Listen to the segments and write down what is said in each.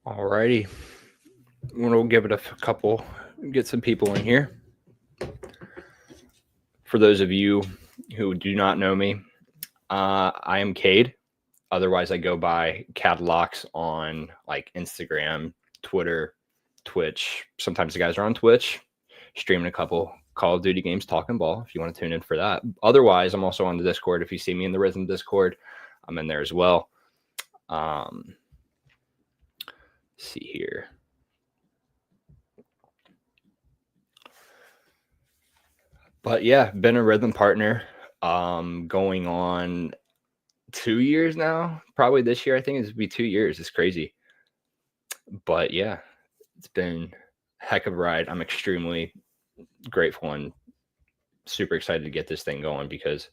Alrighty, we'll give it a couple, get some people in here. For those of you who do not know me, I am Cade. Otherwise, I go by Cadlocks on like Instagram, Twitter, Twitch. Sometimes the guys are on Twitch, streaming a couple Call of Duty games, talking ball. If you want to tune in for that. Otherwise, I'm also on the Discord. If you see me in the Rithmm Discord, I'm in there as well. See here. But yeah, been a Rithmm partner going on 2 years now. Probably this year, I think it's be 2 years. It's crazy. But yeah, it's been a heck of a ride. I'm extremely grateful and super excited to get this thing going because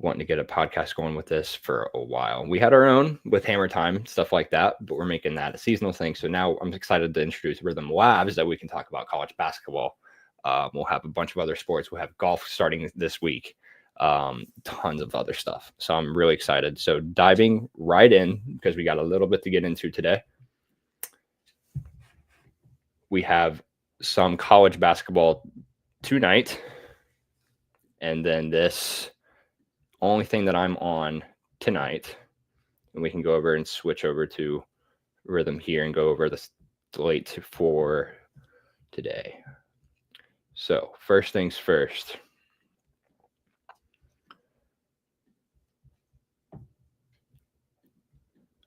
wanting to get a podcast going with this for a while. We had our own with Hammer Time, stuff like that, but we're making that a seasonal thing. So now I'm excited to introduce Rithmm Labs that we can talk about college basketball. We'll have a bunch of other sports. We'll have golf starting this week. Tons of other stuff. So I'm really excited. So diving right in, because we got a little bit to get into today. We have some college basketball tonight. And then this only thing that I'm on tonight. And we can go over and switch over to Rithmm here and go over the slate for today. So first things first.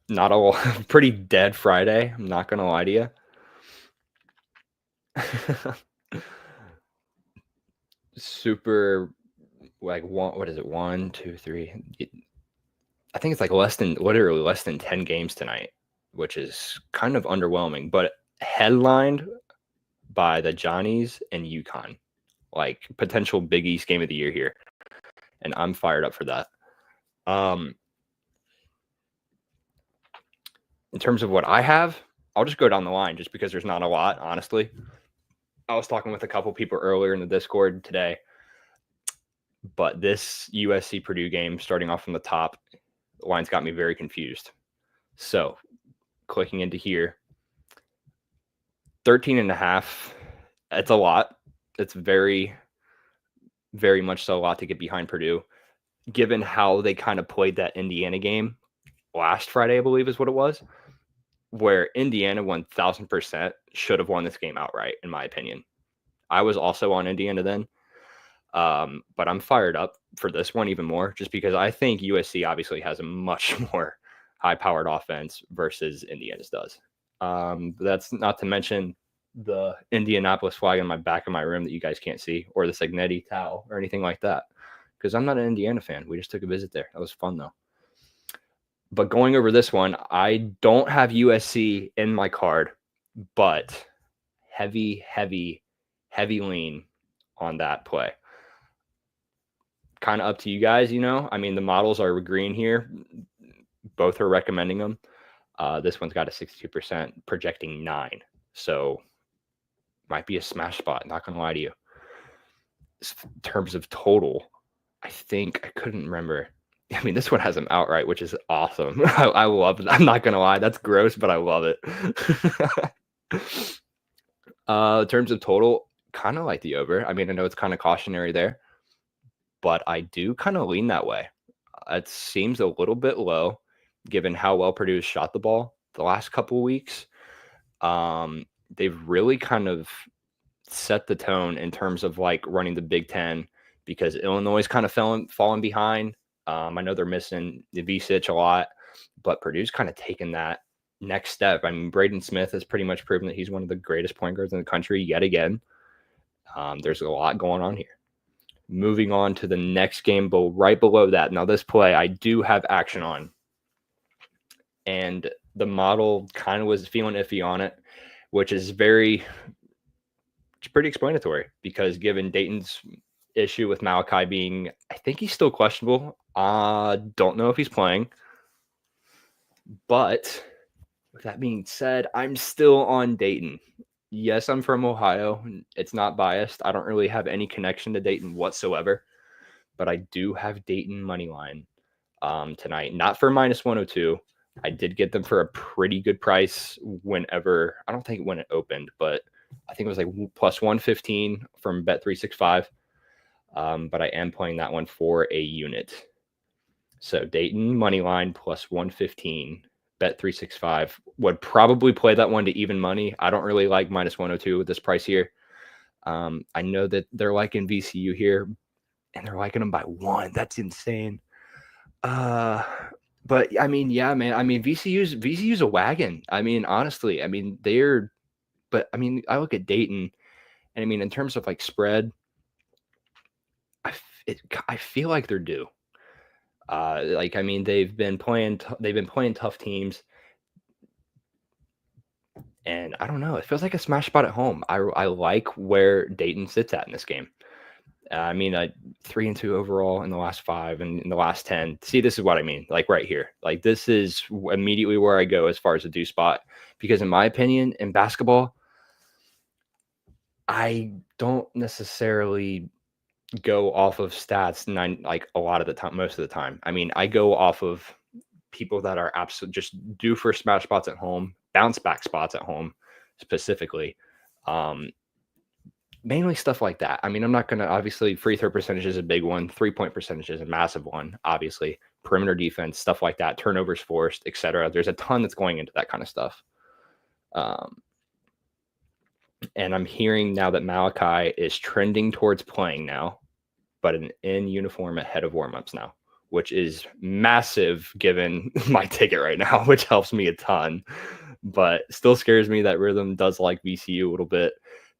Not a pretty dead Friday. I'm not going to lie to you. Super, like, what is it? 1, 2, 3. I think it's like literally less than 10 games tonight, which is kind of underwhelming, but headlined by the Johnnies and UConn, like potential Big East game of the year here. And I'm fired up for that. In terms of what I have, I'll just go down the line just because there's not a lot, honestly. I was talking with a couple people earlier in the Discord today, but this USC Purdue game, starting off from the top, the lines got me very confused. So clicking into here, 13.5, it's a lot. It's very, very much so a lot to get behind Purdue, given how they kind of played that Indiana game last Friday, I believe is what it was, where Indiana 1000% should have won this game outright, in my opinion. I was also on Indiana then, but I'm fired up for this one even more, just because I think USC obviously has a much more high-powered offense versus Indiana's does. That's not to mention the Indianapolis flag on my back of my room that you guys can't see, or the Signetti towel or anything like that, because I'm not an Indiana fan. We just took a visit there. That was fun, though. But going over this one, I don't have USC in my card, but heavy lean on that play. Kind of up to you guys, you know. I mean, the models are green here. Both are recommending them. This one's got a 62%, projecting 9. So might be a smash spot, not going to lie to you. In terms of total, I think I couldn't remember. I mean, this one has them outright, which is awesome. I love it. I'm not going to lie. That's gross, but I love it. In terms of total, kind of like the over. I mean, I know it's kind of cautionary there, but I do kind of lean that way. It seems a little bit low, given how well Purdue shot the ball the last couple of weeks. They've really kind of set the tone in terms of like running the Big Ten, because Illinois is kind of falling behind. I know they're missing Vicic a lot, but Purdue's kind of taken that next step. I mean, Braden Smith has pretty much proven that he's one of the greatest point guards in the country yet again. There's a lot going on here. Moving on to the next game, but right below that. Now, this play I do have action on, and the model kind of was feeling iffy on it, which is pretty explanatory, because given Dayton's issue with Malachi being, I think he's still questionable. Don't know if he's playing. But with that being said, I'm still on Dayton. Yes, I'm from Ohio. It's not biased. I don't really have any connection to Dayton whatsoever, but I do have Dayton money line tonight. Not for minus 102, I did get them for a pretty good price whenever, I don't think when it opened, but I think it was like plus 115 from Bet365. But I am playing that one for a unit. So Dayton money line plus 115. Bet365 would probably play that one to even money. I don't really like minus 102 with this price here. I know that they're liking VCU here, and they're liking them by 1. That's insane. But I mean, yeah, man. I mean, VCU's a wagon. I mean, honestly, I mean they're. But I mean, I look at Dayton, and I mean, in terms of like spread, I feel like they're due. Like I mean, they've been playing tough teams, and I don't know. It feels like a smash spot at home. I like where Dayton sits at in this game. I mean, 3-2 overall in the last 5 and in the last 10. See, this is what I mean. Like right here, like this is immediately where I go as far as a due spot, because in my opinion, in basketball, I don't necessarily go off of stats like a lot of the time, most of the time. I mean, I go off of people that are absolutely just due for smash spots at home, bounce back spots at home specifically. Mainly stuff like that. I mean, I'm not going to, obviously, free throw percentage is a big one. 3-point percentage is a massive one, obviously. Perimeter defense, stuff like that, turnovers forced, etc. There's a ton that's going into that kind of stuff. And I'm hearing now that Malachi is trending towards playing now, but in uniform ahead of warmups now, which is massive given my ticket right now, which helps me a ton. But still scares me that Rithmm does like VCU a little bit.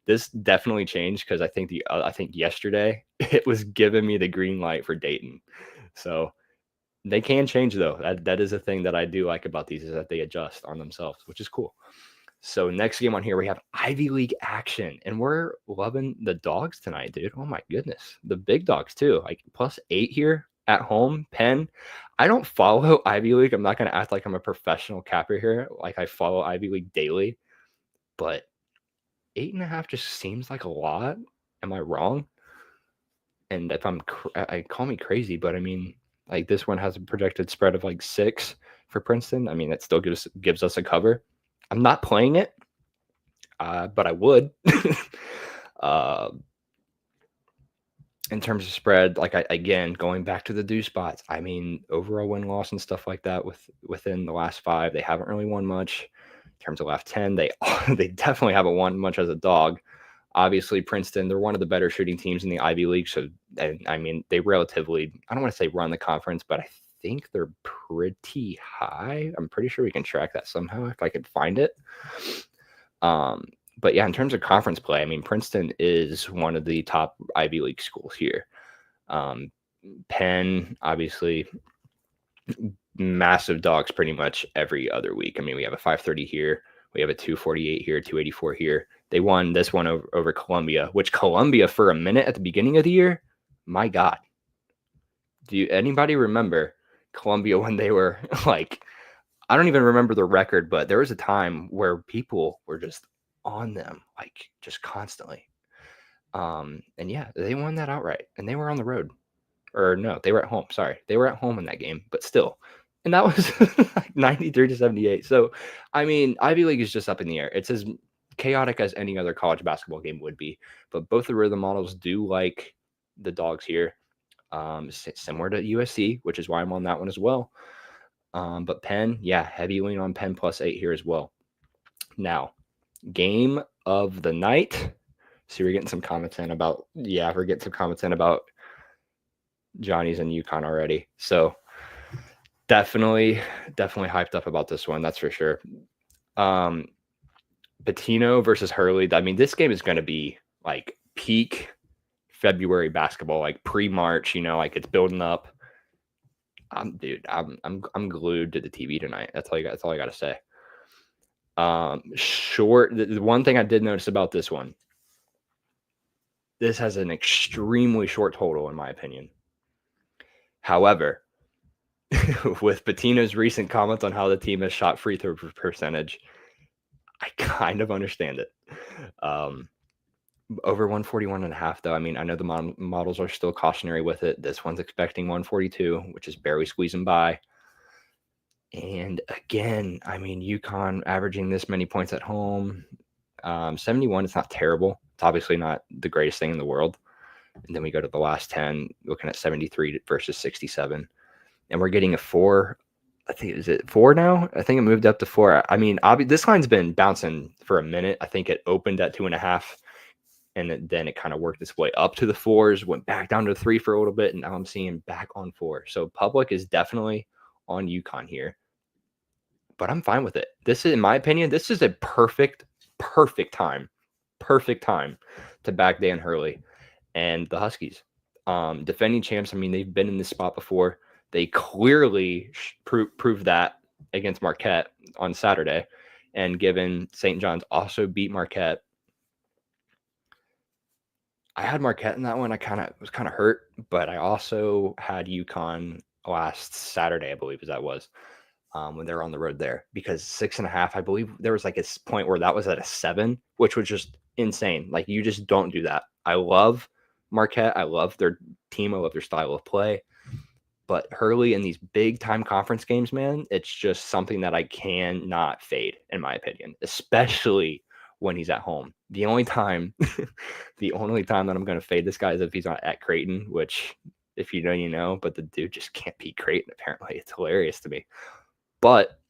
This definitely changed because I think yesterday it was giving me the green light for Dayton. So they can change though. That is a thing that I do like about these, is that they adjust on themselves, which is cool. So next game on here, we have Ivy League action, and we're loving the dogs tonight, dude. Oh my goodness. The big dogs too, like +8 here at home. Penn. I don't follow Ivy League. I'm not going to act like I'm a professional capper here. Like I follow Ivy League daily, but 8.5 just seems like a lot. Am I wrong? And if I call me crazy, but I mean, like this one has a projected spread of like 6 for Princeton. I mean, that still gives us a cover. I'm not playing it, but I would. In terms of spread, like again, going back to the due spots, I mean, overall win-loss and stuff like that within the last 5, they haven't really won much. In terms of last 10, they definitely haven't won much as a dog. Obviously, Princeton, they're one of the better shooting teams in the Ivy League. So, I mean, they relatively, I don't want to say run the conference, but I think they're pretty high. I'm pretty sure we can track that somehow if I could find it. But yeah, in terms of conference play, I mean, Princeton is one of the top Ivy League schools here. Penn, obviously, massive dogs pretty much every other week. I mean, we have a 530 here. We have a 248 here, 284 here. They won this one over Columbia, which Columbia for a minute at the beginning of the year, my God. Do anybody remember Columbia when they were like, I don't even remember the record, but there was a time where people were just on them, like just constantly. And yeah, they won that outright, and they were on the road. Or no, they were at home. Sorry. They were at home in that game, but still. And that was 93-78. So, I mean, Ivy League is just up in the air. It's as chaotic as any other college basketball game would be. But both the Rithmm models do like the dogs here, similar to USC, which is why I'm on that one as well. But Penn, yeah, heavy lean on Penn +8 here as well. Now, game of the night. See, we're getting some comments in about, Johnny's and UConn already. So definitely hyped up about this one. That's for sure. Patino versus Hurley. I mean, this game is going to be like peak February basketball, like pre-March, like it's building up. Dude, I'm glued to the TV tonight. That's all I got to say. The one thing I did notice about this one, this has an extremely short total in my opinion. However, with Patino's recent comments on how the team has shot free throw percentage, I kind of understand it. Over 141.5 though. I mean, I know the models are still cautionary with it. This one's expecting 142, which is barely squeezing by. And again, I mean, UConn averaging this many points at home, 71 is not terrible. It's obviously not the greatest thing in the world. And then we go to the last 10, looking at 73 versus 67. And we're getting a 4. I think, is it 4 now? I think it moved up to 4. I mean, this line's been bouncing for a minute. I think it opened at 2.5, and then it kind of worked its way up to the 4s, went back down to 3 for a little bit, and now I'm seeing back on 4. So public is definitely on UConn here, but I'm fine with it. This is, in my opinion, this is a perfect time to back Dan Hurley and the Huskies. Defending champs, I mean, they've been in this spot before. They clearly proved that against Marquette on Saturday. And given St. John's also beat Marquette, I had Marquette in that one. I was kind of hurt, but I also had UConn last Saturday, I believe that was, when they were on the road there, because 6.5, I believe there was like a point where that was at a 7, which was just insane. Like, you just don't do that. I love Marquette. I love their team. I love their style of play. But Hurley in these big time conference games, man, it's just something that I cannot fade, in my opinion, especially when he's at home. The only time that I'm going to fade this guy is if he's not at Creighton, which, if you know, you know, but the dude just can't beat Creighton, apparently. It's hilarious to me. But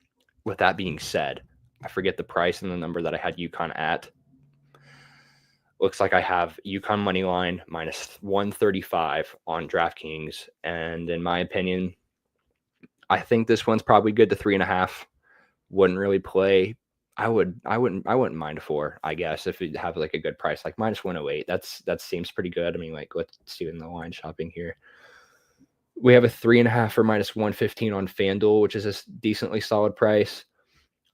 with that being said, I forget the price and the number that I had UConn at. Looks like I have UConn money line minus 135 on DraftKings. And in my opinion, I think this one's probably good to 3.5. Wouldn't really play. I wouldn't mind a 4, I guess, if you have like a good price, like minus 108. That seems pretty good. I mean, like, let's see in the line shopping here. We have a 3.5 for minus 115 on FanDuel, which is a decently solid price.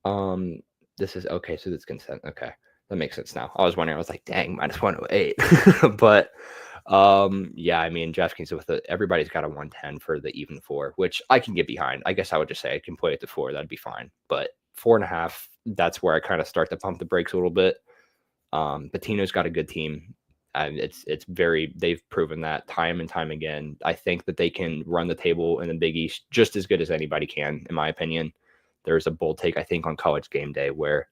This is okay. So that's consent. Okay. That makes sense now. I was wondering, I was like, dang, minus 108. But yeah, I mean, DraftKings with it, everybody's got a 110 for the even 4, which I can get behind. I guess I would just say I can play it to 4. That'd be fine. But 4.5, that's where I kind of start to pump the brakes a little bit. Patino's got a good team. And they've proven that time and time again. I think that they can run the table in the Big East just as good as anybody can, in my opinion. There's a bold take, I think, on College Game Day where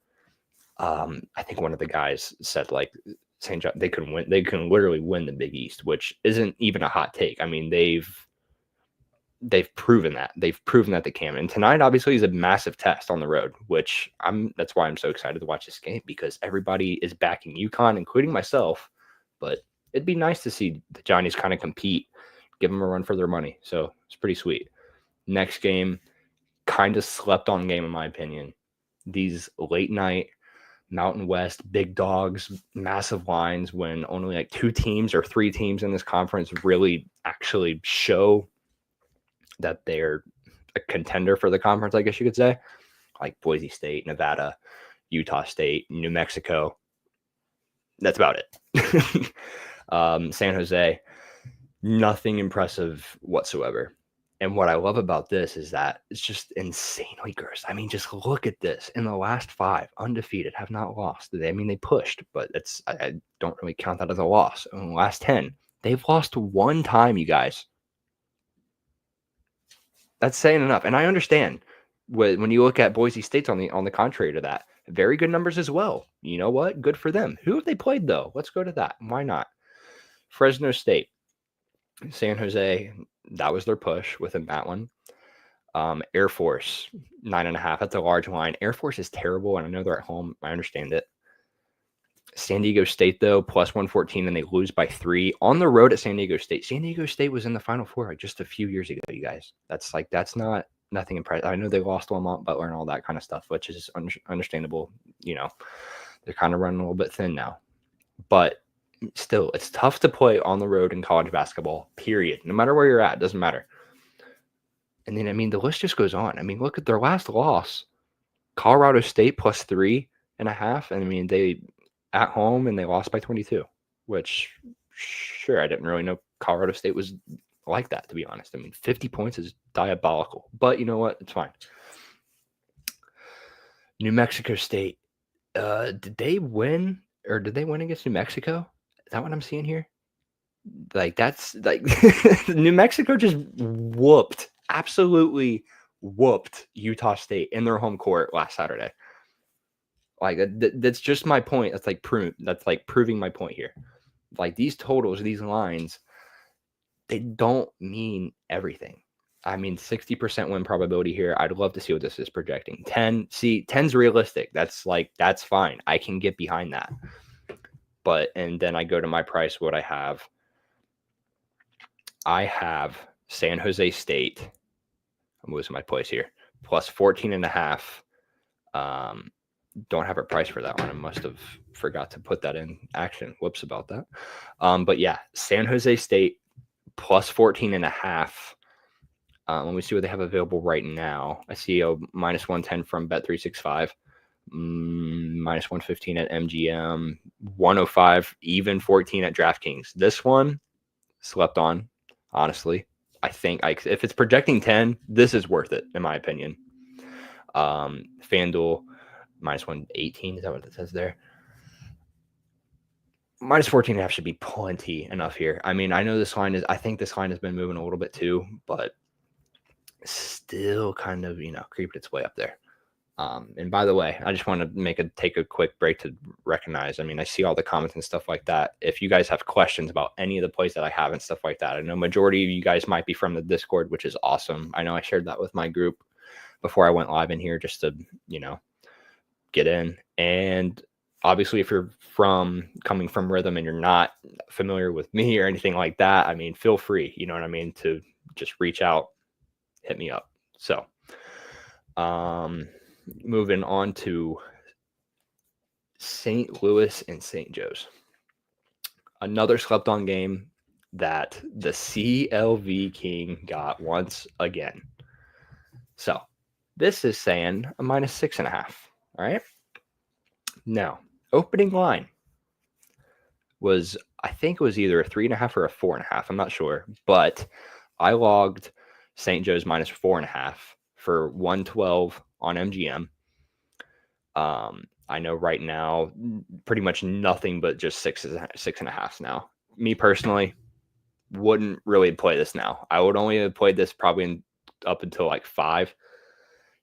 I think one of the guys said, like, St. John, they can literally win the Big East, which isn't even a hot take. I mean, they've proven that. They've proven that they can. And tonight, obviously, is a massive test on the road, which that's why I'm so excited to watch this game, because everybody is backing UConn, including myself. But it'd be nice to see the Johnnies kind of compete, give them a run for their money. So it's pretty sweet. Next game, kind of slept on game, in my opinion. These late night Mountain West big dogs, massive lines, when only like 2 teams or 3 teams in this conference really actually show that they're a contender for the conference, I guess you could say, like Boise State, Nevada, Utah State, New Mexico. That's about it. San Jose, nothing impressive whatsoever. And what I love about this is that it's just insanely gross. I mean, just look at this. In the last 5, undefeated, have not lost. I mean, they pushed, but I don't really count that as a loss. In the last 10, they've lost 1 time, you guys. That's saying enough. And I understand when you look at Boise State's on the contrary to that, very good numbers as well. You know what? Good for them. Who have they played, though? Let's go to that. Why not? Fresno State, San Jose, that was their push within that one. Air Force, 9.5. That's a large line. Air Force is terrible, and I know they're at home. I understand it. San Diego State, though, plus 114, and they lose by 3 on the road at San Diego State. San Diego State was in the Final Four like just a few years ago, you guys. That's nothing impressive. I know they lost Lamont Butler and all that kind of stuff, which is understandable. You know, they're kind of running a little bit thin now. But still, it's tough to play on the road in college basketball, period. No matter where you're at, it doesn't matter. And then, I mean, the list just goes on. I mean, look at their last loss. Colorado State plus 3.5. And I mean, they at home and they lost by 22, which, sure, I didn't really know Colorado State was like that, to be honest. I mean, 50 points is diabolical. But you know what? It's fine. New Mexico State. Did they win against New Mexico? Is that what I'm seeing here? Like, that's like New Mexico just absolutely whooped Utah State in their home court last Saturday. Like that's just my point. That's like proving my point here. Like these totals, these lines, they don't mean everything. I mean, 60% win probability here. I'd love to see what this is projecting. 10's realistic. That's fine. I can get behind that. But, and then I go to my price, what I have. I have San Jose State. I'm losing my place here. Plus 14.5. Don't have a price for that one. I must have forgot to put that in action. Whoops about that. But yeah, San Jose State plus 14.5. Let me see what they have available right now. I see a minus 110 from Bet365, minus 115 at MGM, 105, even 14 at DraftKings. This one slept on, honestly. I think if it's projecting 10, this is worth it, in my opinion. FanDuel, minus 118. Is that what it says there? Minus 14.5 should be plenty enough here. I mean, I think this line has been moving a little bit too, but still kind of, creeped its way up there. And by the way, I just want to take a quick break to recognize, I mean, I see all the comments and stuff like that. If you guys have questions about any of the plays that I have and stuff like that, I know majority of you guys might be from the Discord, which is awesome. I know I shared that with my group before I went live in here just to, get in. And obviously, if you're coming from Rithmm and you're not familiar with me or anything like that, I mean, feel free, you know what I mean, to just reach out, hit me up. So, moving on to St. Louis and St. Joe's. Another slept on game that the CLV King got once again. So this is saying a minus 6.5. All right. Now, opening line was, I think it was either a 3.5 or a 4.5. I'm not sure, but I logged St. Joe's minus 4.5 for 112 on MGM. I know right now, pretty much nothing but just 6.5 now. Me personally, wouldn't really play this now. I would only have played this probably up until like 5.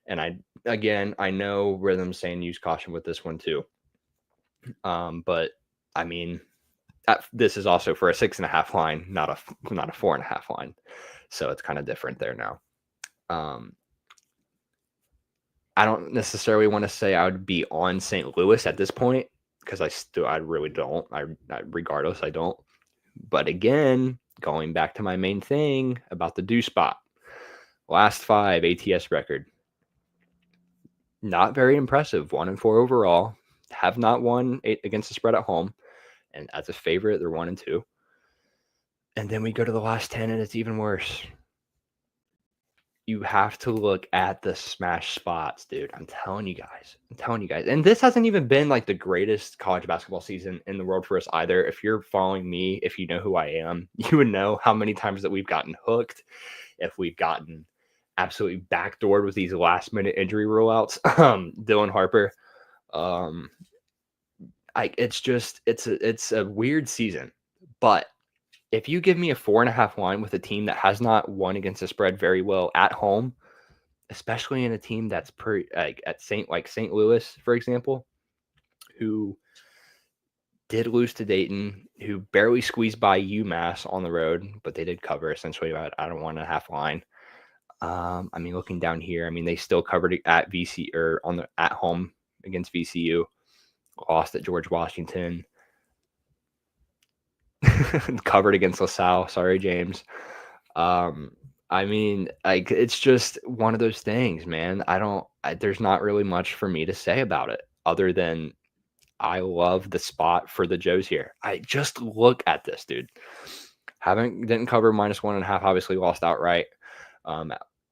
And I know Rithmm's saying use caution with this one too. But I mean, this is also for a 6.5 line, not a 4.5 line. So it's kind of different there now. I don't necessarily want to say I would be on St. Louis at this point because I really don't. Regardless, I don't. But again, going back to my main thing about the do spot, last 5 ATS record, not very impressive. 1-4 overall. Have not won against the spread at home, and as a favorite, they're 1-2. And then we go to the last 10, and it's even worse. You have to look at the smash spots, dude. I'm telling you guys. And this hasn't even been like the greatest college basketball season in the world for us either. If you're following me, if you know who I am, you would know how many times that we've gotten hooked, if we've gotten absolutely backdoored with these last minute injury rollouts. Dylan Harper. It's a weird season, but if you give me a 4.5 line with a team that has not won against the spread very well at home, especially in a team that's St. Louis, for example, who did lose to Dayton, who barely squeezed by UMass on the road, but they did cover essentially about 1.5 line. I mean, looking down here, I mean, they still covered at VC or at home against VCU, lost at George Washington. Covered against LaSalle. Sorry, James. I mean, like, it's just one of those things, man. There's not really much for me to say about it other than I love the spot for the Joes here. I just look at this, dude. Didn't cover minus 1.5, obviously lost outright. I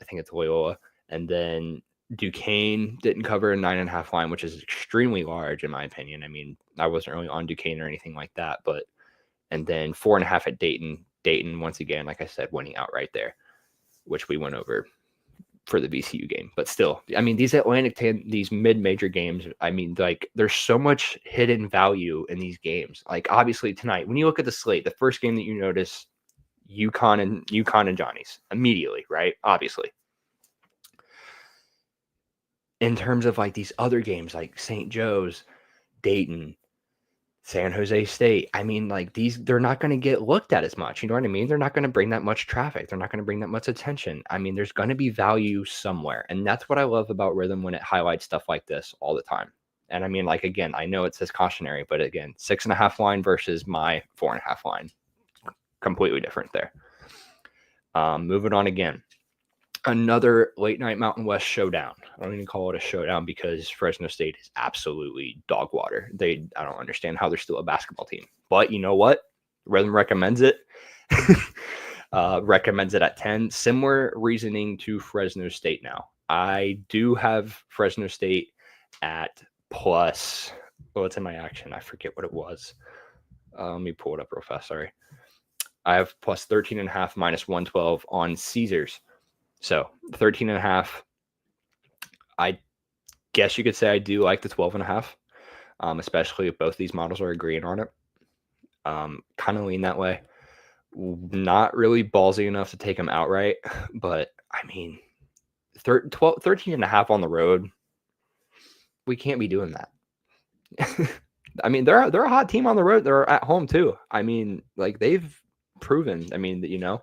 think it's Loyola. And then Duquesne didn't cover a 9.5 line, which is extremely large in my opinion. I mean, I wasn't really on Duquesne or anything like that, but and then 4.5 at Dayton. Dayton, once again, like I said, winning outright there, which we went over for the VCU game. But still, I mean, these these mid-major games, I mean, like, there's so much hidden value in these games. Like, obviously, tonight, when you look at the slate, the first game that you notice, UConn and Johnny's immediately, right? Obviously. in terms of like these other games like St. Joe's, Dayton, San Jose State, I mean, like they're not going to get looked at as much. You know what I mean? They're not going to bring that much traffic. They're not going to bring that much attention. I mean, there's going to be value somewhere. And that's what I love about Rithmm when it highlights stuff like this all the time. And I mean, like, again, I know it says cautionary, but again, 6.5 line versus my 4.5 line, completely different there. Moving on again. Another late night Mountain West showdown. I don't even call it a showdown because Fresno State is absolutely dog water. I don't understand how they're still a basketball team. But you know what? Rithmm recommends it. Recommends it at 10. Similar reasoning to Fresno State now. I do have Fresno State at plus. Oh, it's in my action. I forget what it was. Let me pull it up real fast. Sorry. I have plus 13.5 minus 112 on Caesars. So 13.5. I guess you could say I do like the 12.5, especially if both these models are agreeing on it. Kind of lean that way. Not really ballsy enough to take them outright, but I mean, 13.5 on the road. We can't be doing that. I mean, they're a hot team on the road. They're at home too. I mean, like they've proven. I mean, you know,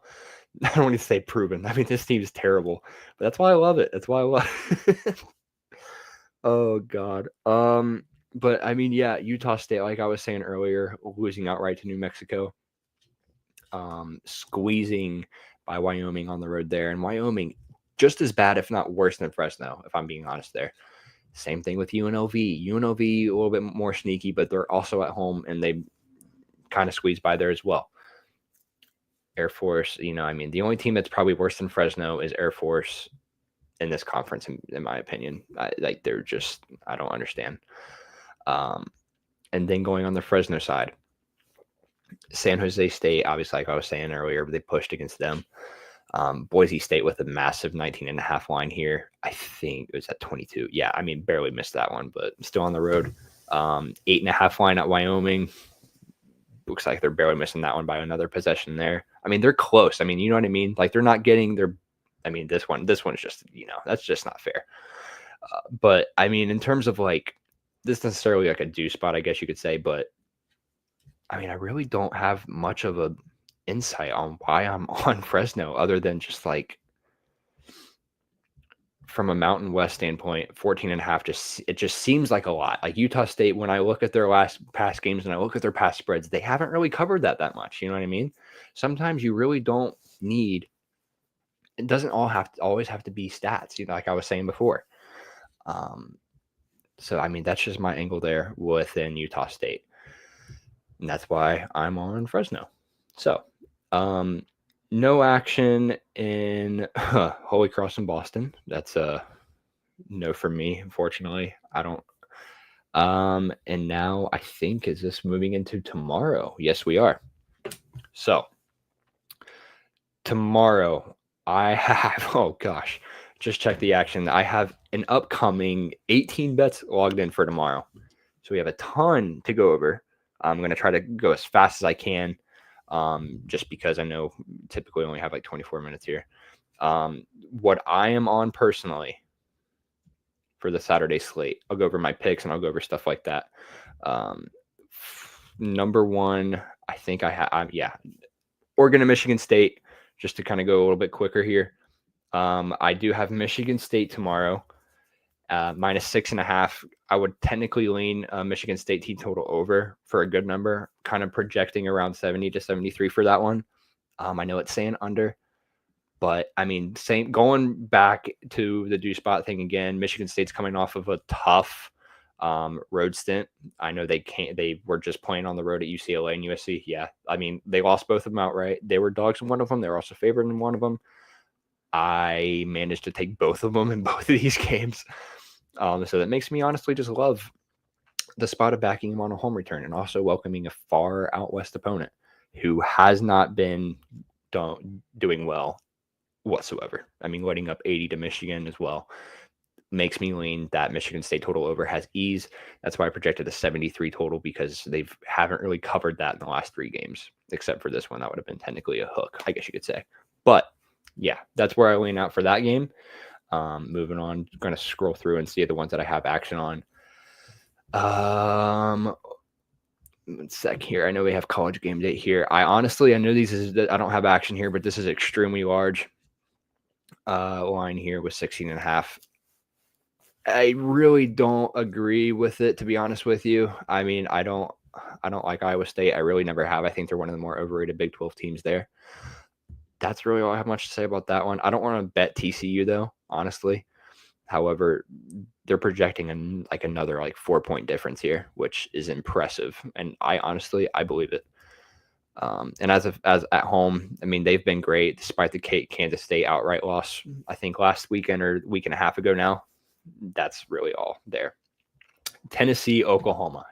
I don't want to say proven. I mean, this team is terrible, but that's why I love it. That's why I love it. Oh God. But I mean, yeah, Utah State, like I was saying earlier, losing outright to New Mexico. Squeezing by Wyoming on the road there, and Wyoming just as bad, if not worse than Fresno, if I'm being honest there. Same thing with UNLV. UNLV a little bit more sneaky, but they're also at home and they kind of squeeze by there as well. Air Force, you know, I mean, the only team that's probably worse than Fresno is Air Force in this conference, in my opinion. They're just, I don't understand. And then going on the Fresno side, San Jose State, obviously, like I was saying earlier, they pushed against them. Boise State with a massive 19.5 line here. I think it was at 22. Yeah, I mean, barely missed that one, but still on the road. 8.5 line at Wyoming. Looks like they're barely missing that one by another possession there. I mean, they're close. I mean, you know what I mean? Like they're not getting their. I mean, this one's just, you know, that's just not fair. But I mean, in terms of like, this is necessarily like a do spot, I guess you could say. But I mean, I really don't have much of a insight on why I'm on Fresno other than just like from a Mountain West standpoint, 14.5 it just seems like a lot. Like Utah State, when I look at their past games and I look at their past spreads, they haven't really covered that much. You know what I mean? Sometimes you really don't need. It doesn't always have to be stats. You know, like I was saying before. So I mean, that's just my angle there within Utah State, and that's why I'm on Fresno. So, no action in Holy Cross in Boston. That's a no for me, unfortunately. I don't. And now I think, is this moving into tomorrow? Yes, we are. So tomorrow I have, oh gosh, just check the action. I have an upcoming 18 bets logged in for tomorrow. So we have a ton to go over. I'm going to try to go as fast as I can. Just because I know typically only have like 24 minutes here. What I am on personally for the Saturday slate, I'll go over my picks and I'll go over stuff like that. Number one, I think I have, Oregon and Michigan State, just to kind of go a little bit quicker here. I do have Michigan State tomorrow, minus 6.5. I would technically lean Michigan State team total over for a good number, kind of projecting around 70 to 73 for that one. I know it's saying under, but I mean, going back to the do spot thing again, Michigan State's coming off of a tough road stint. I know they were just playing on the road at UCLA and USC. Yeah. I mean, they lost both of them outright. They were dogs in one of them. They were also favored in one of them. I managed to take both of them in both of these games. So that makes me honestly just love the spot of backing him on a home return and also welcoming a far out west opponent who has not been doing well whatsoever. I mean, letting up 80 to Michigan as well makes me lean that Michigan State total over has ease. That's why I projected a 73 total, because they haven't really covered that in the last 3 games, except for this one. That would have been technically a hook, I guess you could say. But yeah, that's where I lean out for that game. Moving on, going to scroll through and see the ones that I have action on. 1 sec here. I know we have college game day here. I know I don't have action here, but this is extremely large line here with 16.5. I really don't agree with it, to be honest with you. I mean, I don't like Iowa State. I really never have. I think they're one of the more overrated Big 12 teams there. That's really all I have much to say about that one. I don't want to bet TCU though, honestly. However, they're projecting another 4-point difference here, which is impressive, and I believe it. And as at home, I mean, they've been great despite the Kansas State outright loss. I think last weekend or week and a half ago now. That's really all there. Tennessee, Oklahoma.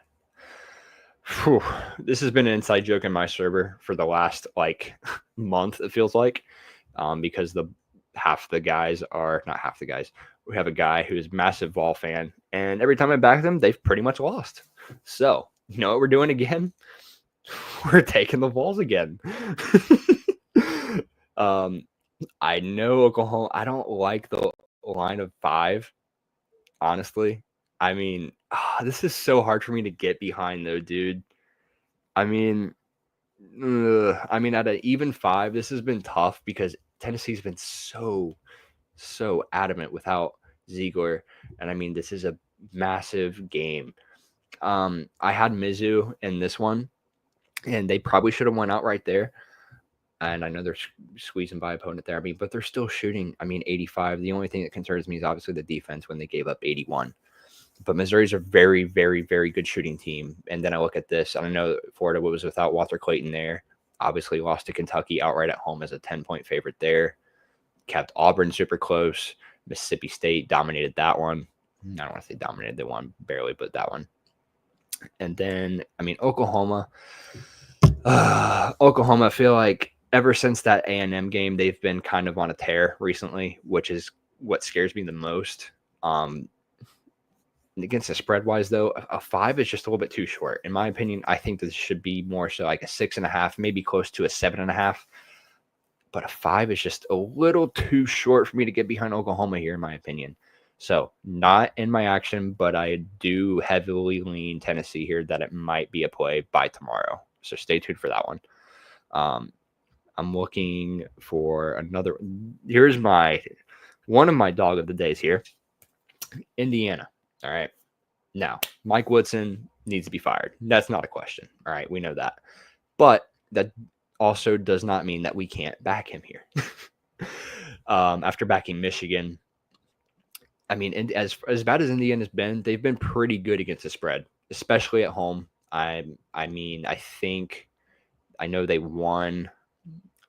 Whew. This has been an inside joke in my server for the last month. It feels like, because half the guys are not half the guys. We have a guy who's a massive Vol fan, and every time I back them, they've pretty much lost. So you know what we're doing again? We're taking the Vols again. I know Oklahoma. I don't like the line of 5. Honestly, I mean, this is so hard for me to get behind, though, dude. I mean, at an even 5, this has been tough because Tennessee's been so adamant without Ziegler, and I mean, this is a massive game. I had Mizzou in this one, and they probably should have went out right there. And I know they're squeezing by opponent there. I mean, but they're still shooting. 85. The only thing that concerns me is obviously the defense when they gave up 81. But Missouri's a very, very, very good shooting team. And then I look at this, and I know Florida was without Walter Clayton there. Obviously lost to Kentucky outright at home as a 10-point favorite there. Kept Auburn super close. Mississippi State dominated that one. I don't want to say dominated. They won barely, but that one. And then, Oklahoma. Oklahoma, I feel like ever since that A&M game, they've been kind of on a tear recently, which is what scares me the most. Against the spread wise, though, a 5 is just a little bit too short. In my opinion, I think this should be more so like a 6.5, maybe close to a 7.5. But a 5 is just a little too short for me to get behind Oklahoma here, in my opinion. So not in my action, but I do heavily lean Tennessee here that it might be a play by tomorrow. So stay tuned for that one. I'm looking for another. Here's one of my dog of the days here. Indiana. All right. Now, Mike Woodson needs to be fired. That's not a question. All right. We know that. But that also does not mean that we can't back him here. After backing Michigan, as bad as Indiana's been, they've been pretty good against the spread, especially at home. I know they won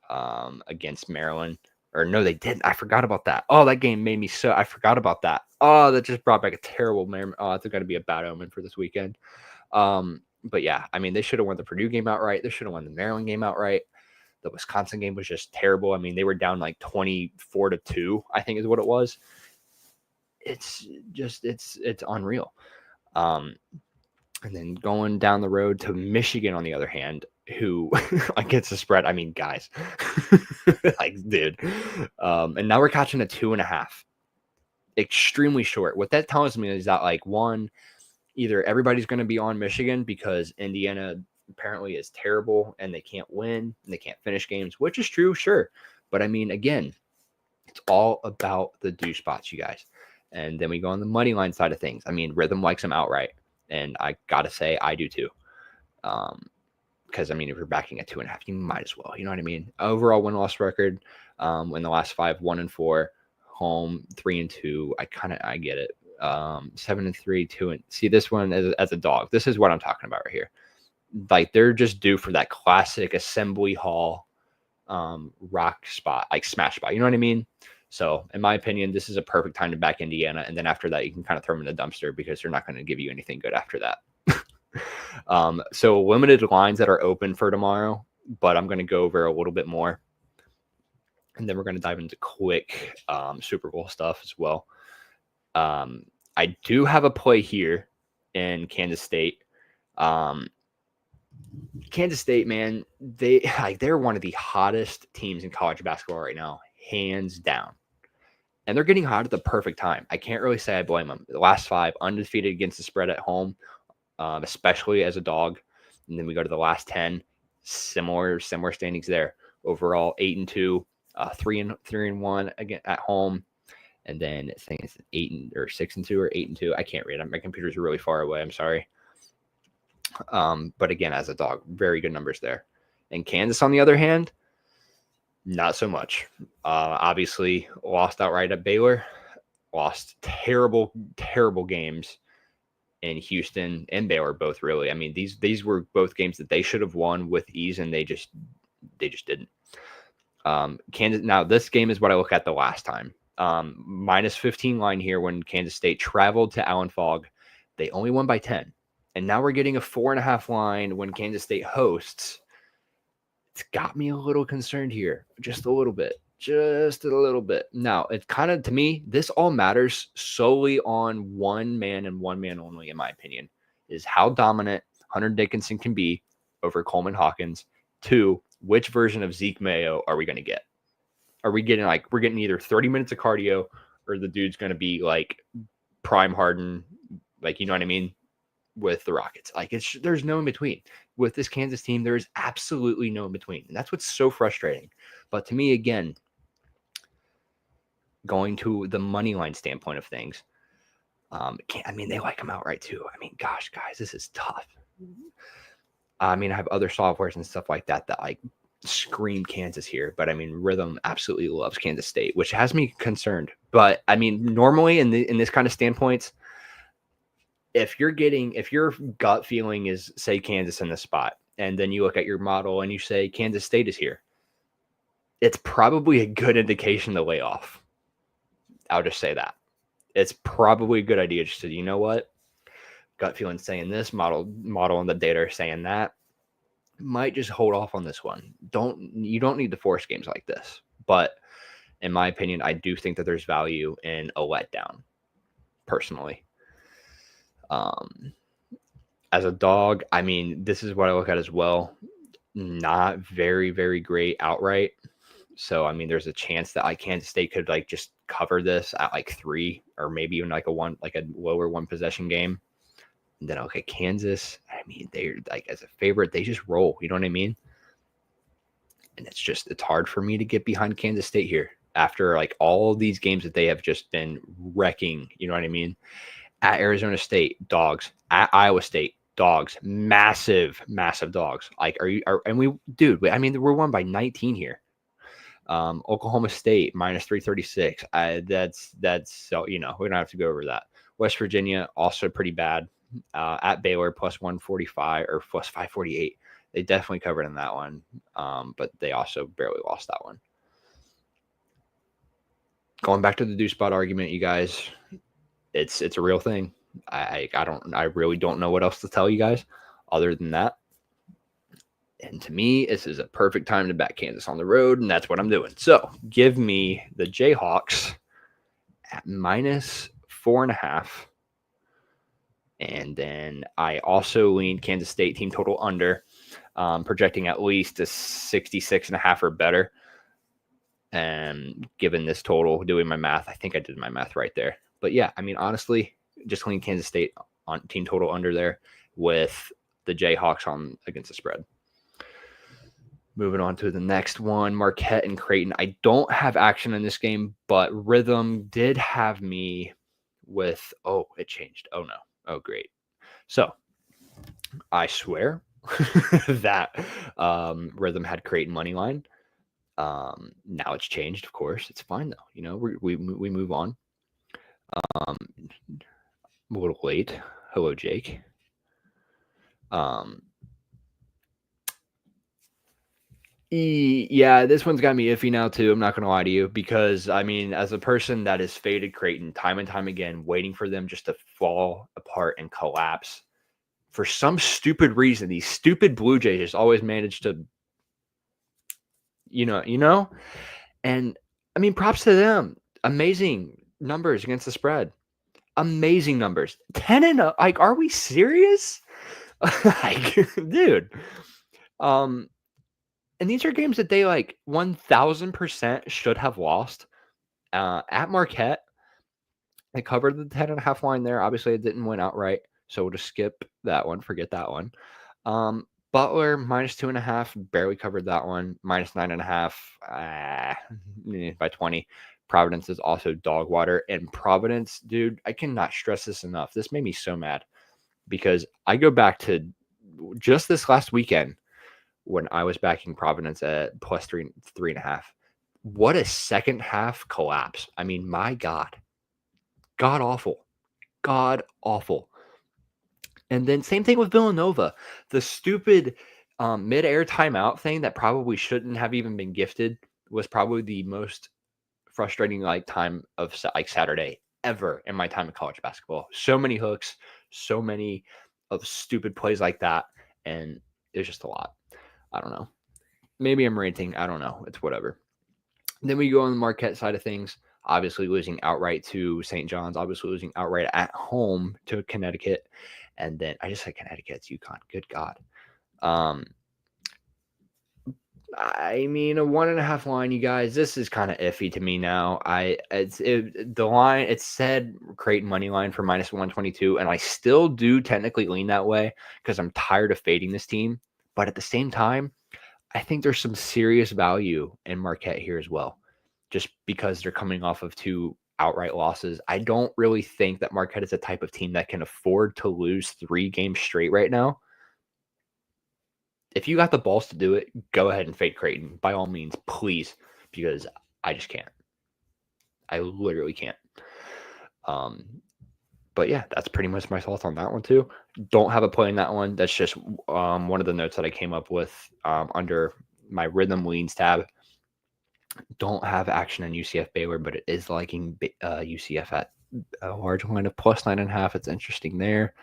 against Maryland. Or no, they didn't. I forgot about that. Oh, that game made me so. I forgot about that. Oh, that just brought back a terrible memory. Oh, it's going to be a bad omen for this weekend. But yeah, they should have won the Purdue game outright. They should have won the Maryland game outright. The Wisconsin game was just terrible. They were down 24-2, I think is what it was. It's unreal. And then going down the road to Michigan, on the other hand, who against the spread, guys, dude. And now we're catching a 2.5. Extremely short. What that tells me is that either everybody's going to be on Michigan because Indiana apparently is terrible and they can't win and they can't finish games, which is true, sure. But again, it's all about the do spots, you guys. And then we go on the money line side of things. Rithmm likes them outright. And I got to say, I do too. Because, if you're backing at 2.5, you might as well. You know what I mean? Overall win-loss record in the last 5, 1-4, home 3-2. I get it. 7-3, 2. See this one as a dog. This is what I'm talking about right here. They're just due for that classic Assembly Hall rock spot, smash spot. You know what I mean? So, in my opinion, this is a perfect time to back Indiana. And then after that, you can kind of throw them in the dumpster because they're not going to give you anything good after that. So limited lines that are open for tomorrow, but I'm going to go over a little bit more. And then we're going to dive into quick Super Bowl stuff as well. I do have a play here in Kansas State. Kansas State, man, they're one of the hottest teams in college basketball right now, hands down. and they're getting hot at the perfect time. I can't really say I blame them. The last 5 undefeated against the spread at home, especially as a dog. And then we go to the last 10, similar standings there. Overall, 8-2, 3-1 again at home, and then I think it's 6-2 or 8-2. I can't read it. My computer's really far away. I'm sorry. But again, as a dog, very good numbers there. And Kansas, on the other hand, not so much. Obviously, lost outright at Baylor. Lost terrible games in Houston and Baylor, both really. I mean, these were both games that they should have won with ease, and they just didn't. Kansas. Now, this game is what I look at the last time. -15 line here when Kansas State traveled to Allen Fogg. They only won by 10. And now we're getting a 4.5 line when Kansas State hosts. It's got me a little concerned here. Just a little bit. Now, it's kind of, to me, this all matters solely on one man and one man only, in my opinion, is how dominant Hunter Dickinson can be over Coleman Hawkins. 2, which version of Zeke Mayo are we going to get? Are we getting we're getting either 30 minutes of cardio, or the dude's going to be like prime Harden, you know what I mean, with the Rockets? There's no in between. With this Kansas team, there is absolutely no in between. And that's what's so frustrating. But to me, again, going to the money line standpoint of things, they like them outright too. I mean, gosh, guys, this is tough. I mean, I have other softwares and stuff like that scream Kansas here, but I mean, Rithmm absolutely loves Kansas State, which has me concerned. But I mean, normally in this kind of standpoints, if your gut feeling is, say, Kansas in the spot, and then you look at your model and you say Kansas State is here, it's probably a good indication to lay off. I'll just say that. It's probably a good idea just to, you know what? Gut feeling saying this, model and the data are saying that. Might just hold off on this one. You don't need to force games like this. But in my opinion, I do think that there's value in a letdown, personally. As a dog, I mean, this is what I look at as well. Not very, very great outright. So, I mean, there's a chance that Kansas State could just cover this at 3, or maybe even a lower one possession game. And then, okay, Kansas, I mean, they're as a favorite, they just roll. You know what I mean? And it's hard for me to get behind Kansas State here after all these games that they have just been wrecking. You know what I mean? At Arizona State, dogs. At Iowa State, dogs. Massive dogs. We're won by 19 here. Oklahoma State -336. That's so, we don't have to go over that. West Virginia also pretty bad. At Baylor +145 or +548. They definitely covered in that one, but they also barely lost that one. Going back to the do spot argument, you guys, it's a real thing. I really don't know what else to tell you guys other than that. And to me, this is a perfect time to back Kansas on the road, and that's what I'm doing. So give me the Jayhawks at -4.5. And then I also leaned Kansas State team total under, projecting at least a 66.5 or better. And given this total, doing my math, I think I did my math right there. But yeah, I mean, honestly, just lean Kansas State on team total under there with the Jayhawks on against the spread. Moving on to the next one, Marquette and Creighton. I don't have action in this game, but Rithmm did have me with, it changed. Oh, no. Oh, great. So I swear that Rithmm had Creighton money line. Now it's changed, of course. It's fine, though. We move on. A little late. Hello, Jake. Yeah, this one's got me iffy now too. I'm not going to lie to you, because I mean, as a person that has faded Creighton time and time again, waiting for them just to fall apart and collapse, for some stupid reason, these stupid Blue Jays just always manage to, and I mean, props to them. Amazing numbers against the spread. Amazing numbers. 10-0. Are we serious? Dude. And these are games that they 1000% should have lost. At Marquette, I covered the 10.5 line there. Obviously, it didn't win outright, so we'll just skip that one. Forget that one. Butler -2.5, barely covered that one. -9.5, by 20. Providence is also dog water. And Providence, dude, I cannot stress this enough. This made me so mad because I go back to just this last weekend when I was backing Providence at plus 3.5. What a second half collapse. I mean, my God. God awful. God awful. And then same thing with Villanova. The stupid mid-air timeout thing that probably shouldn't have even been gifted was probably the most frustrating time of Saturday ever in my time of college basketball. So many hooks, so many of stupid plays like that, and it's just a lot. I don't know. Maybe I'm ranting. I don't know. It's whatever. Then we go on the Marquette side of things. Obviously losing outright to St. John's. Obviously losing outright at home to Connecticut. And then I just said Connecticut. It's UConn. Good God. I mean, a 1.5 line, you guys. This is kind of iffy to me now. The line. It said Creighton money line for -122, and I still do technically lean that way because I'm tired of fading this team. But at the same time, I think there's some serious value in Marquette here as well, just because they're coming off of 2 outright losses. I don't really think that Marquette is the type of team that can afford to lose 3 games straight right now. If you got the balls to do it, go ahead and fade Creighton by all means, please, because I just can't. I literally can't. But yeah, that's pretty much my thoughts on that one too. Don't have a play in that one. That's just one of the notes that I came up with under my Rithmm Leans tab. Don't have action on UCF Baylor, but it is liking UCF at a large line of +9.5. It's interesting there.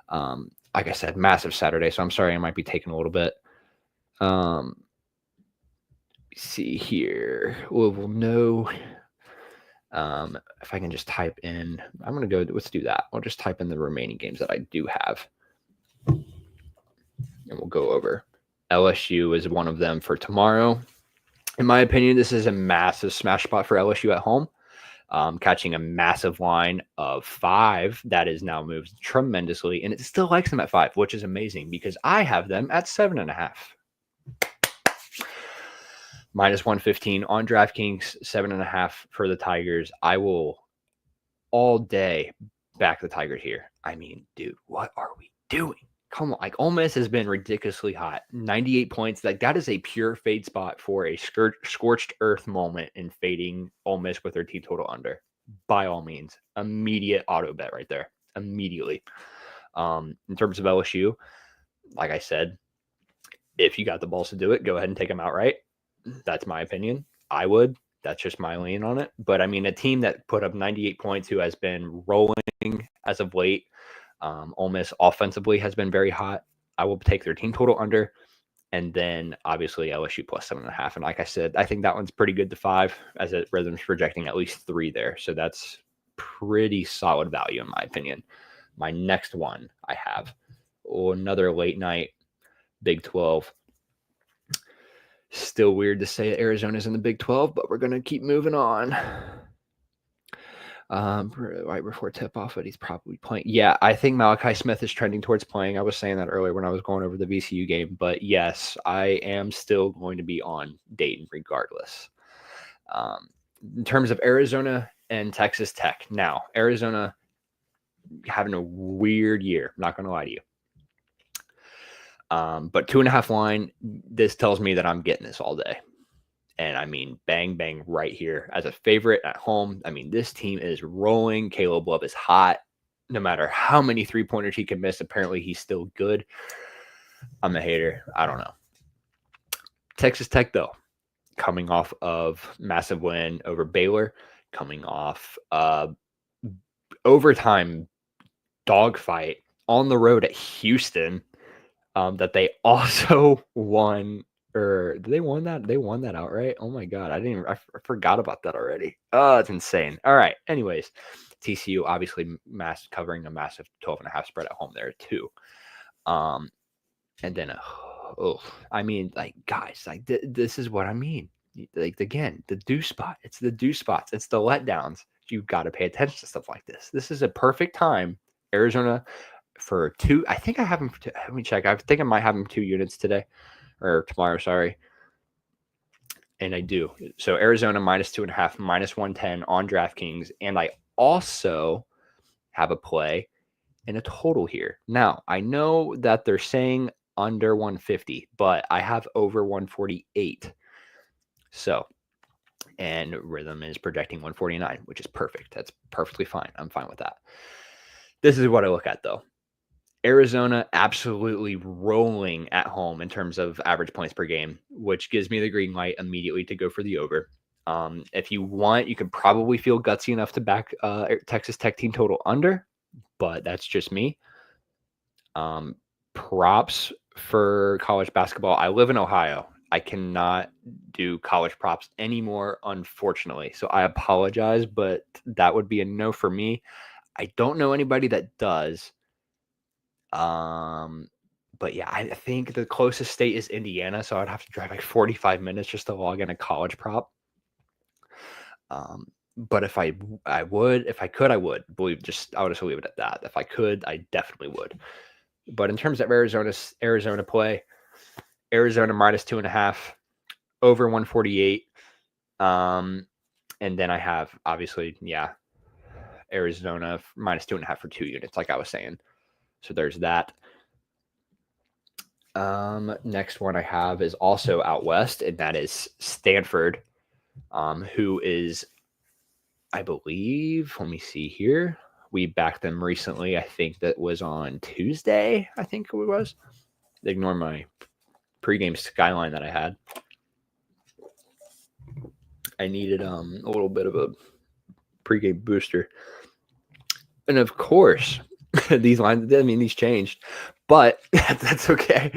Like I said, massive Saturday, so I'm sorry I might be taking a little bit. See here. We'll know. If I can just type in, I'm going to go, let's do that. I'll just type in the remaining games that I do have. And we'll go over. LSU is one of them for tomorrow. In my opinion, this is a massive smash spot for LSU at home. Catching a massive line of 5 that is now moved tremendously, and it still likes them at 5, which is amazing because I have them at 7.5. -115 on DraftKings, 7.5 for the Tigers. I will all day back the Tigers here. I mean, dude, what are we doing? Come on, Ole Miss has been ridiculously hot. 98 points. That is a pure fade spot for a scorched earth moment in fading Ole Miss with their team total under. By all means, immediate auto bet right there. Immediately. In terms of LSU, like I said, if you got the balls to do it, go ahead and take them outright. That's my opinion. I would. That's just my lean on it. But I mean, a team that put up 98 points who has been rolling as of late, Ole Miss offensively has been very hot. I will take their team total under. And then obviously LSU +7.5. And like I said, I think that one's pretty good to 5 as it Rhythm's projecting at least 3 there. So that's pretty solid value in my opinion. My next one I have another late night Big 12. Still weird to say Arizona's in the Big 12, but we're going to keep moving on. Right before tip-off, but he's probably playing. Yeah, I think Malachi Smith is trending towards playing. I was saying that earlier when I was going over the VCU game. But yes, I am still going to be on Dayton regardless. In terms of Arizona and Texas Tech. Now, Arizona having a weird year. I'm not going to lie to you. But 2.5 line, this tells me that I'm getting this all day. And I mean, bang, bang right here as a favorite at home. I mean, this team is rolling. Caleb Love is hot. No matter how many 3-pointers he can miss, apparently he's still good. I'm a hater. I don't know. Texas Tech, though, coming off of massive win over Baylor, coming off overtime dogfight on the road at Houston that they also won. Or did they won that? They won that outright. Oh my God. I forgot about that already. Oh, it's insane. All right. Anyways, TCU obviously covering a massive 12.5 spread at home there too. And then, I mean, like guys, like this is what I mean. like, again, the do spot. It's the do spots. It's the letdowns. You've got to pay attention to stuff like this. This is a perfect time. Arizona for 2. I think I have them. Let me check. I think I might have them 2 units today or tomorrow. Sorry. And I do. So Arizona -2.5, -110 on DraftKings. And I also have a play in a total here. Now, I know that they're saying under 150, but I have over 148. So, and Rithmm is projecting 149, which is perfect. That's perfectly fine. I'm fine with that. This is what I look at, though. Arizona absolutely rolling at home in terms of average points per game, which gives me the green light immediately to go for the over. If you want, you could probably feel gutsy enough to back Texas Tech team total under, but that's just me. Props for college basketball. I live in Ohio. I cannot do college props anymore, unfortunately. So I apologize, but that would be a no for me. I don't know anybody that does. But yeah, I think the closest state is Indiana, so I'd have to drive like 45 minutes just to log in a college prop. But if I could, I would. I would just leave it at that. If I could, I definitely would. But in terms of Arizona play, Arizona -2.5, over 148. And then I have obviously, Arizona -2.5 for 2 units, like I was saying. So there's that. Next one I have is also out west, and that is Stanford, who is, I believe, let me see here. We backed them recently. I think that was on Tuesday. I think it was. Ignore my pregame skyline that I had. I needed a little bit of a pregame booster. And of course, these lines, these changed, but that's okay.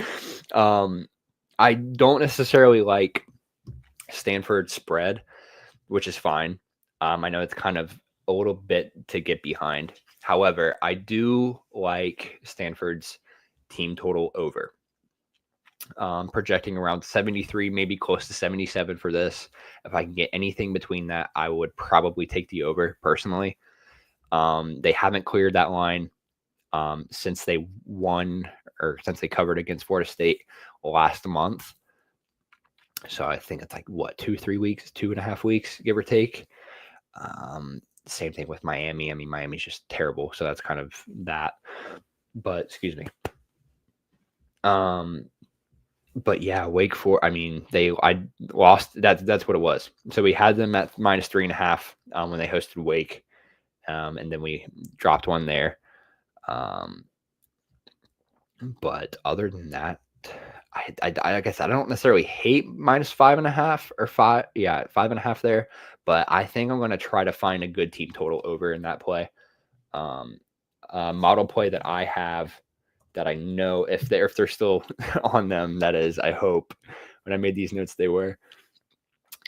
I don't necessarily like Stanford spread, which is fine. I know it's kind of a little bit to get behind. However, I do like Stanford's team total over. Projecting around 73, maybe close to 77 for this. If I can get anything between that, I would probably take the over personally. They haven't cleared that line since they won or since they covered against Florida State last month. So I think it's like 2-3 weeks, 2.5 weeks, give or take. Same thing with Miami. Miami's just terrible. So that's kind of that. But excuse me. But yeah, Wake Forest. I lost. That's what it was. So we had them at -3.5 when they hosted Wake, and then we dropped one there. But other than that, I guess I don't necessarily hate -5.5 or 5. Yeah, 5.5 there. But I think I'm going to try to find a good team total over in that play. Model play that I have that I know if they're still on them, that is, I hope when I made these notes they were,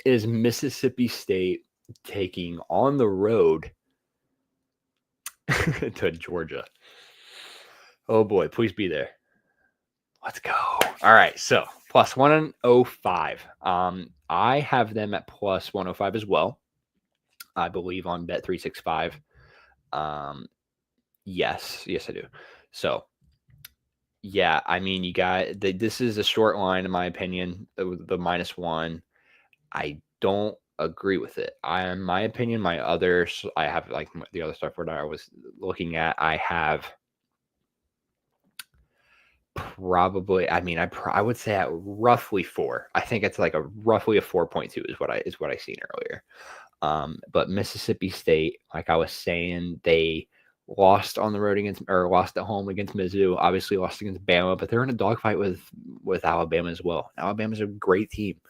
is Mississippi State taking on the road to Georgia. Oh boy, please be there. Let's go. All right, so +105. I have them at +105 as well. I believe on Bet365. Yes, I do. So yeah, you guys, this is a short line in my opinion. The -1, I don't agree with it. In my opinion, I have like the other stuff where I was looking at. I have probably, I would say at roughly 4. I think it's like roughly a 4.2 is what I seen earlier. But Mississippi State, like I was saying, they lost on the road lost at home against Mizzou, obviously lost against Bama, but they're in a dogfight with Alabama as well. Alabama's a great team.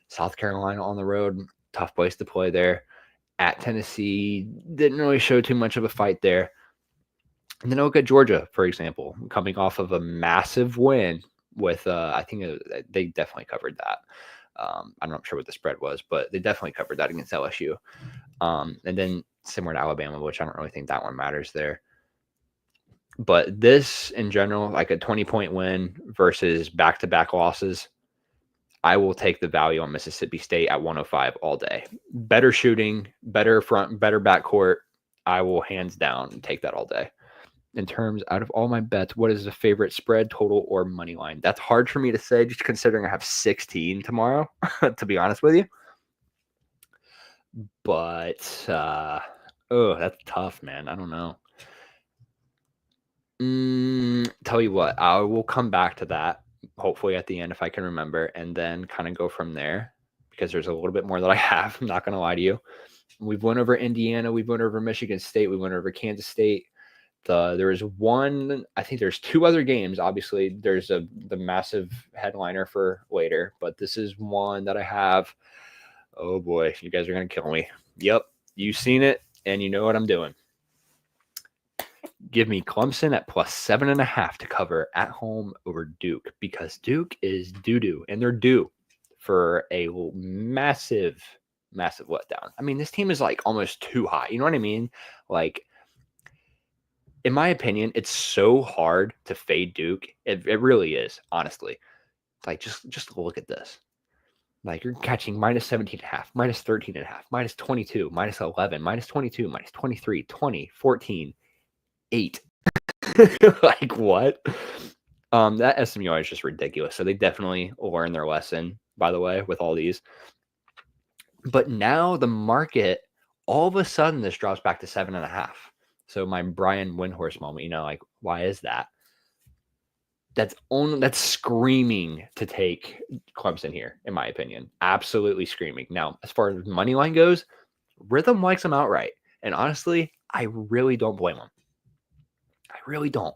South Carolina on the road, tough place to play there. At Tennessee, didn't really show too much of a fight there. And then look at Georgia, for example, coming off of a massive win with, I think they definitely covered that. I'm not sure what the spread was, but they definitely covered that against LSU. And then similar to Alabama, which I don't really think that one matters there. But this in general, like a 20-point win versus back-to-back losses, I will take the value on Mississippi State at 105 all day. Better shooting, better front, better backcourt. I will hands down take that all day. In terms out of all my bets, what is the favorite spread, total, or money line? That's hard for me to say, just considering I have 16 tomorrow, to be honest with you. But that's tough, man. I don't know. Tell you what, I will come back to that hopefully at the end if I can remember, and then kind of go from there because there's a little bit more that I have. I'm not going to lie to you. We've went over Indiana, we've went over Michigan State, we went over Kansas State. There is one, I think there's two other games. Obviously, there's the massive headliner for later, but this is one that I have. Oh boy, you guys are going to kill me. Yep, you've seen it, and you know what I'm doing. Give me Clemson at plus 7.5 to cover at home over Duke, because Duke is doo-doo, and they're due for a massive, massive letdown. I mean, this team is like almost too high. You know what I mean? Like, in my opinion, it's so hard to fade Duke. It really is, honestly. Like, just look at this. Like, you're catching minus 17.5, minus 13.5, minus 22, minus 11, minus 22, minus 23, 20, 14, 8. Like, what? That SMU is just ridiculous. So they definitely learned their lesson, by the way, with all these. But now the market, all of a sudden, this drops back to 7.5. So my Brian Windhorst moment, like, why is that? That's screaming to take Clemson here, in my opinion. Absolutely screaming. Now, as far as money line goes, Rithmm likes them outright. And honestly, I really don't blame them. I really don't.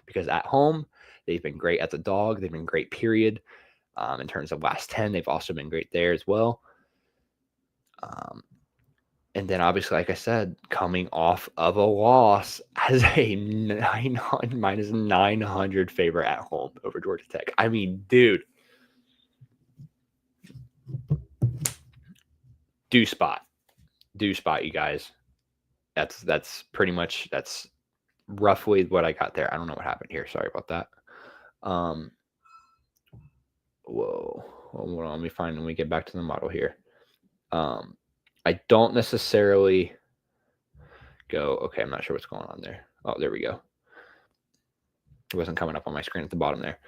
Because at home, they've been great at the dog. They've been great, period. In terms of last 10, they've also been great there as well. And then obviously, like I said, coming off of a loss as a minus 900 favorite at home over Georgia Tech. I mean, dude. Do spot, you guys. That's pretty much, that's roughly what I got there. I don't know what happened here. Sorry about that. Whoa. Hold on, let me find when we get back to the model here. I don't necessarily go, okay, I'm not sure what's going on there. Oh, there we go. It wasn't coming up on my screen at the bottom there.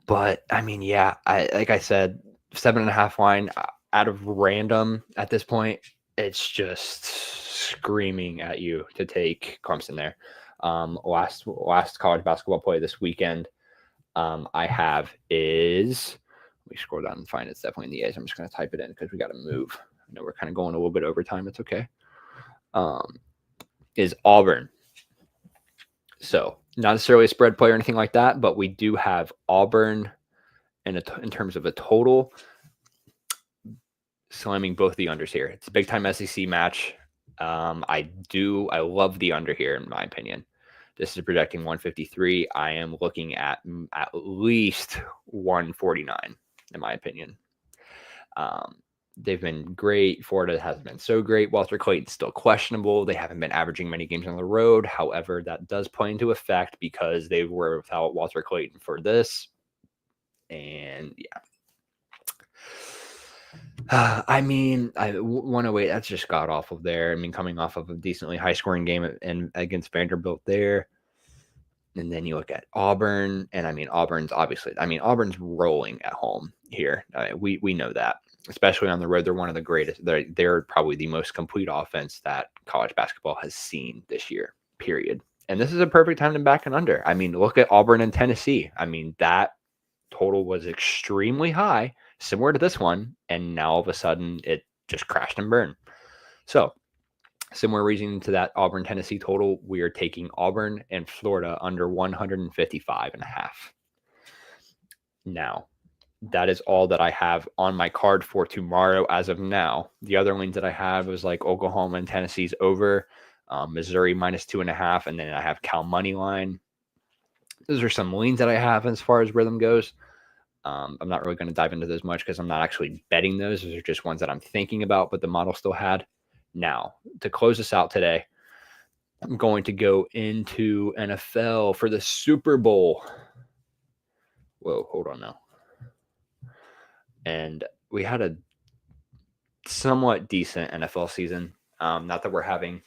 But I mean, yeah, like I said, 7.5 line out of random at this point. It's just screaming at you to take Clemson there. Last college basketball play this weekend I have is, let me scroll down and find it. It's definitely in the A's. I'm just going to type it in because we got to move. I know we're kind of going a little bit over time. It's okay. Is Auburn. So not necessarily a spread play or anything like that, but we do have Auburn in terms of a total, slamming both the unders here. It's a big time SEC match. I love the under here, in my opinion. This is projecting 153. I am looking at least 149, in my opinion. They've been great. Florida hasn't been so great. Walter Clayton's still questionable. They haven't been averaging many games on the road. However, that does play into effect because they were without Walter Clayton for this. And yeah. I mean, 108, that's just god awful there. I mean, coming off of a decently high scoring game and against Vanderbilt there. And then you look at Auburn, and I mean, Auburn's rolling at home here. We know that, especially on the road. They're one of the greatest. They're probably the most complete offense that college basketball has seen this year, period. And this is a perfect time to back and under. I mean, look at Auburn and Tennessee. I mean, that total was extremely high, similar to this one, and now all of a sudden it just crashed and burned. So, similar reasoning to that Auburn Tennessee total, we are taking Auburn and Florida under 155.5. Now, that is all that I have on my card for tomorrow as of now. The other lanes that I have was like Oklahoma and Tennessee's over, Missouri minus 2.5, and then I have Cal money line. Those are some leans that I have as far as Rithmm goes. I'm not really going to dive into those much because I'm not actually betting those. Those are just ones that I'm thinking about, but the model still had. Now, to close this out today, I'm going to go into NFL for the Super Bowl. Whoa, hold on now. and we had a somewhat decent NFL season. Not that we're having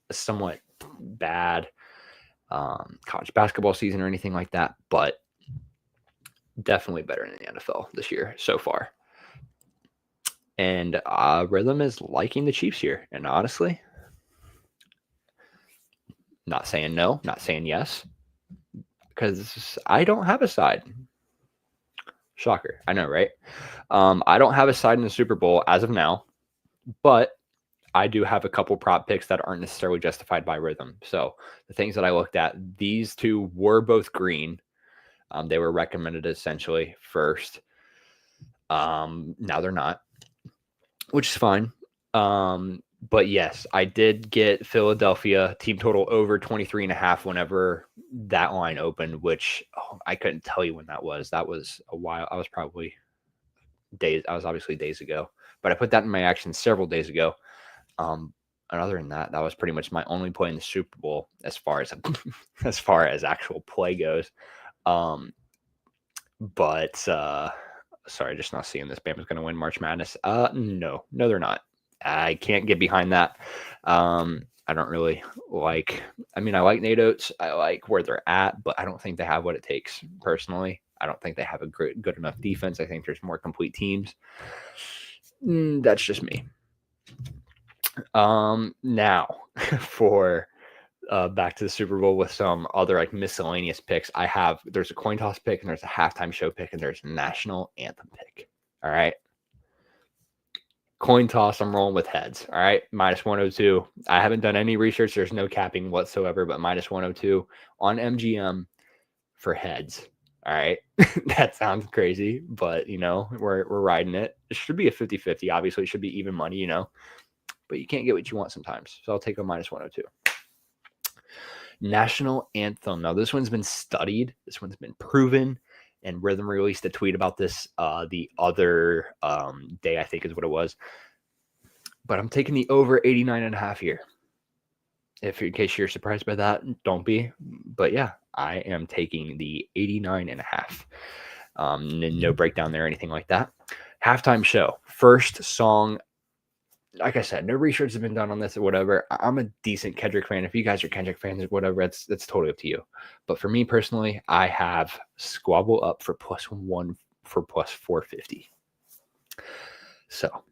a somewhat bad college basketball season or anything like that, but definitely better than the NFL this year so far. And Rithmm is liking the Chiefs here. And honestly, not saying no, not saying yes, because I don't have a side. Shocker. I know, right? I don't have a side in the Super Bowl as of now, but I do have a couple prop picks that aren't necessarily justified by Rithmm. So the things that I looked at, these two were both green. They were recommended essentially first. Now they're not, which is fine. But yes, I did get Philadelphia team total over 23.5 whenever that line opened, which I couldn't tell you when that was. That was a while. I was obviously days ago, but I put that in my action several days ago. And other than that, that was pretty much my only play in the Super Bowl as far as actual play goes. But sorry, just not seeing this. Bama's going to win March Madness. No, they're not. I can't get behind that. I don't really like. I mean, I like Nate Oates. I like where they're at, but I don't think they have what it takes. Personally, I don't think they have a good enough defense. I think there's more complete teams. That's just me. Now for back to the Super Bowl with some other like miscellaneous picks. There's a coin toss pick, and there's a halftime show pick, and there's a national anthem pick. All right. Coin toss, I'm rolling with heads. All right. -102. I haven't done any research. There's no capping whatsoever, but -102 on MGM for heads. All right. That sounds crazy, but we're riding it. It should be a 50-50. Obviously, it should be even money, but you can't get what you want sometimes. So I'll take a -102. National anthem. Now, this one's been studied. This one's been proven. And Rithmm released a tweet about this the other day, I think is what it was. But I'm taking the over 89.5 here. In case you're surprised by that, don't be. But yeah, I am taking the 89.5. No breakdown there or anything like that. Halftime show. First song. Like I said, no research has been done on this or whatever. I'm a decent Kendrick fan. If you guys are Kendrick fans or whatever, it's totally up to you. But for me personally, I have Squabble Up for +1 for +450. So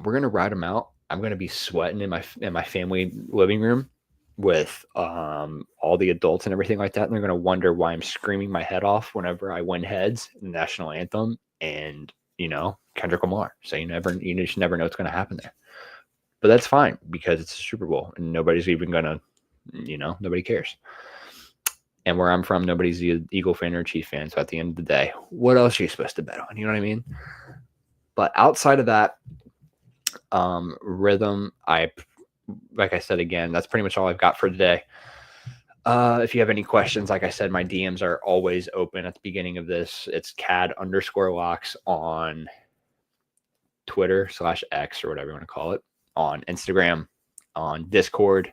we're gonna ride them out. I'm gonna be sweating in my family living room with all the adults and everything like that, and they're gonna wonder why I'm screaming my head off whenever I win heads in the national anthem and Kendrick Lamar. So you just never know what's going to happen there. But that's fine because it's a Super Bowl and nobody's even going to, nobody cares. And where I'm from, nobody's an Eagle fan or a Chief fan. So at the end of the day, what else are you supposed to bet on? You know what I mean? But outside of that, Rithmm, like I said again, that's pretty much all I've got for today. If you have any questions, like I said, my DMs are always open at the beginning of this. It's Cad_locks on Twitter /X or whatever you want to call it, on Instagram, on Discord,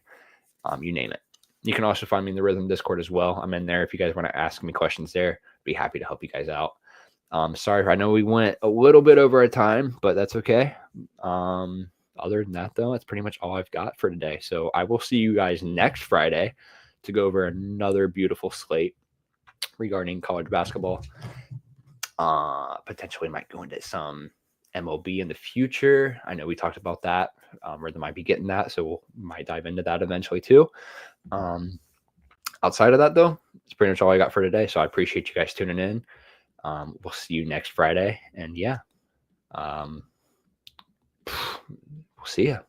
you name it. You can also find me in the Rithmm Discord as well. I'm in there if you guys want to ask me questions there. I'd be happy to help you guys out. Sorry, I know we went a little bit over our time, but that's okay. Other than that, though, that's pretty much all I've got for today. So I will see you guys next Friday to go over another beautiful slate regarding college basketball. Potentially might go into some MLB in the future. I know we talked about that. Rithmm might be getting that, so we might dive into that eventually too. Outside of that, though, it's pretty much all I got for today. So I appreciate you guys tuning in. We'll see you next Friday, and yeah, we'll see you.